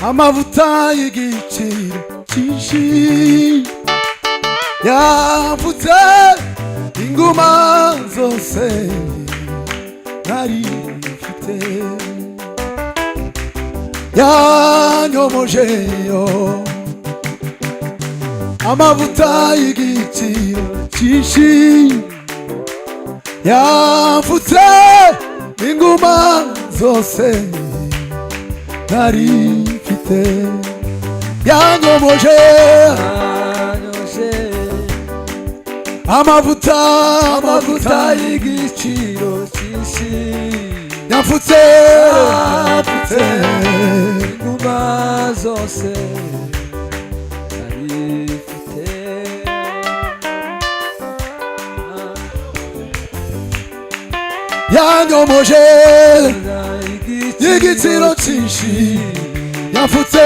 amavuta y'igiciro cyinshi yavutse inguma zose nari mfite yanyomojeyo amavuta y'igiciro cyinshi yavutse inguma zose nari mfite yanyomoje amavuta y'igiciro cyinshi yavutse inguma zose nari mfite yanyomoje y'igiciro cyinshi yavutse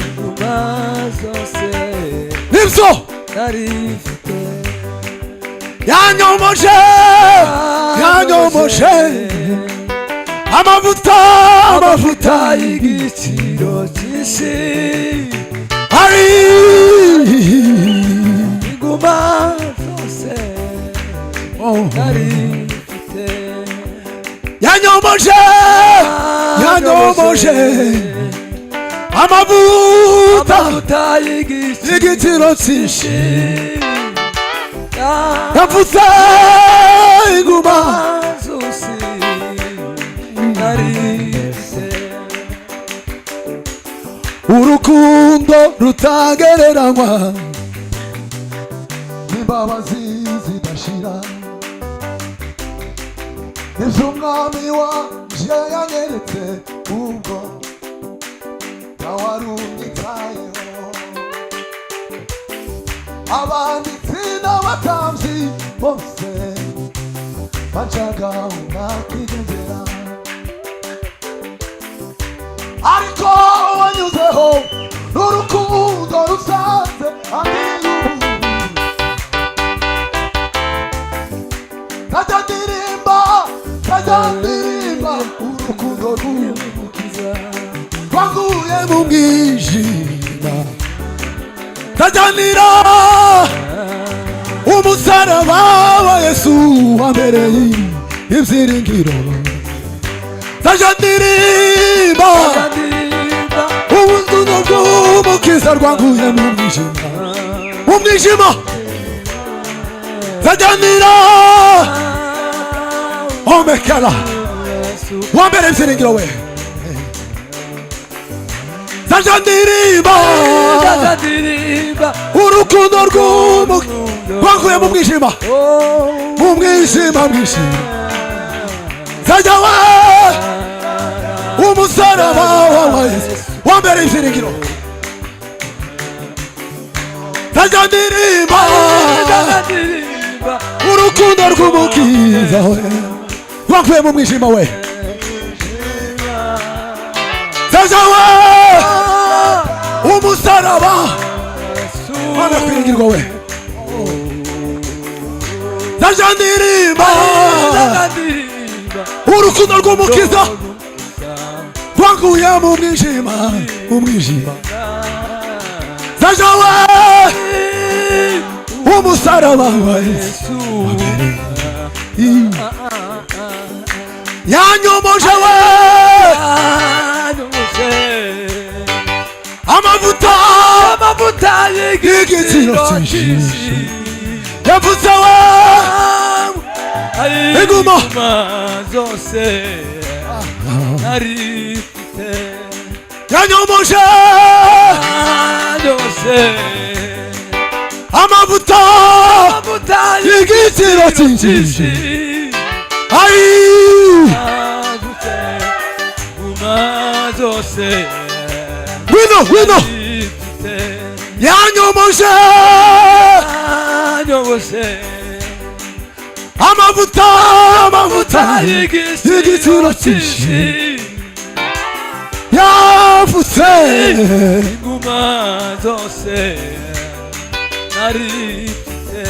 inguma zose nibyo nari mfite yanyomoje amavuta y'igiciro cyinshi ari inguma zose nari mfite yanyomoje amavuta y'igiciro cyinshi yavutse inguma zose nari mfite urukundo rutagereranywa n'imbabazi zidashira iz'umwami wanje yanyeretse ubwo ntawarumwitayeho abanditsi n'abatambyi bose bancaga unakigendera ariko wanyuzeho n'urukundo rusanze tajya ndirimba urukundo rw'umukiza rwanguye mu mwijima tajyanira umusaraba wa Yesu wambereye ibyiringiro tajya ndirimba urukundo rw'umukiza rwanguye mu mwijima tajyanira omekala wambere ibyiringiro we tajya ndirimba urukundo rwanguye mu mwijima tajya we umusaraba wa Yesu wambere ibyiringiro tajya ndirimba urukundo rw'umukiza we rwanguye mu mwijima we tajya we umusaraba wanga kwiringirwa we tajya ndirimba urukundo rw'umukiza rwanguye mu mwijima tajya we umusaraba wa Yesu yanyomoje we amavuta y'igiciro cyinshi yavutse we inguma zose nari mfite yanyomoje amavuta y'igiciro cyinshi wino yanyomoje amavuta y'igiciro cyinshi yavutse inguma zose nari mfite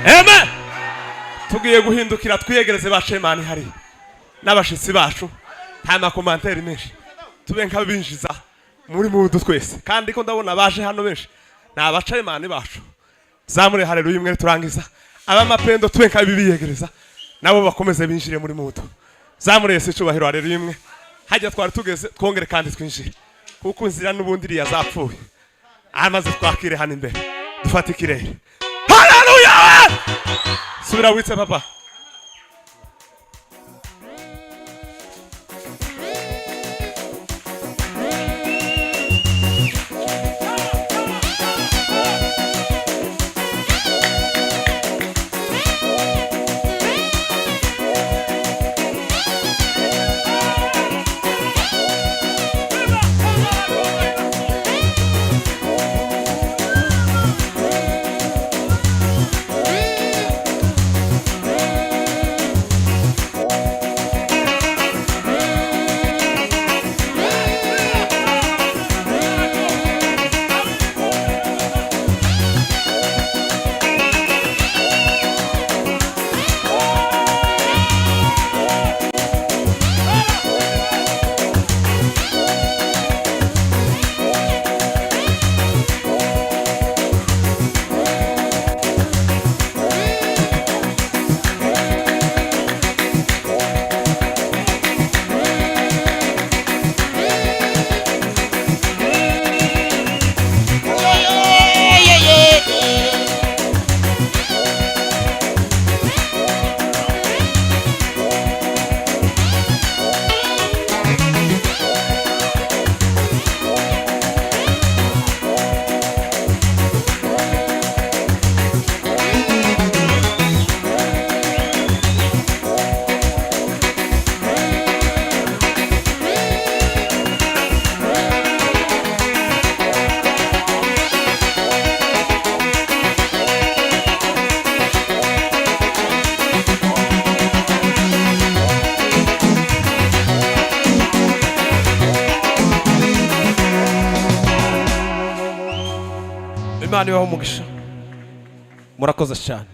Amen. Tugiye guhindukira twiyegereze bashemani hari n'abashitsi bacu nta makomantere menshi tube nk'abinjiza muri mudu twese kandi ko ndabona baje hano benshi n'abacemani bacu zamure haleluya imwe turangiza abamapendo tube nk'abibiyegereza nabo bakomeze binjire muri mudu zamure Yesu cyubahiro haleluya imwe hajya twari tugeze twongere kandi twinjire kuko nzira n'ubundi iriya zapfuye amaze twakire hano imbere dufata ikirere haleluya subira witse papa Imana ibaho umugisha murakoze cyane.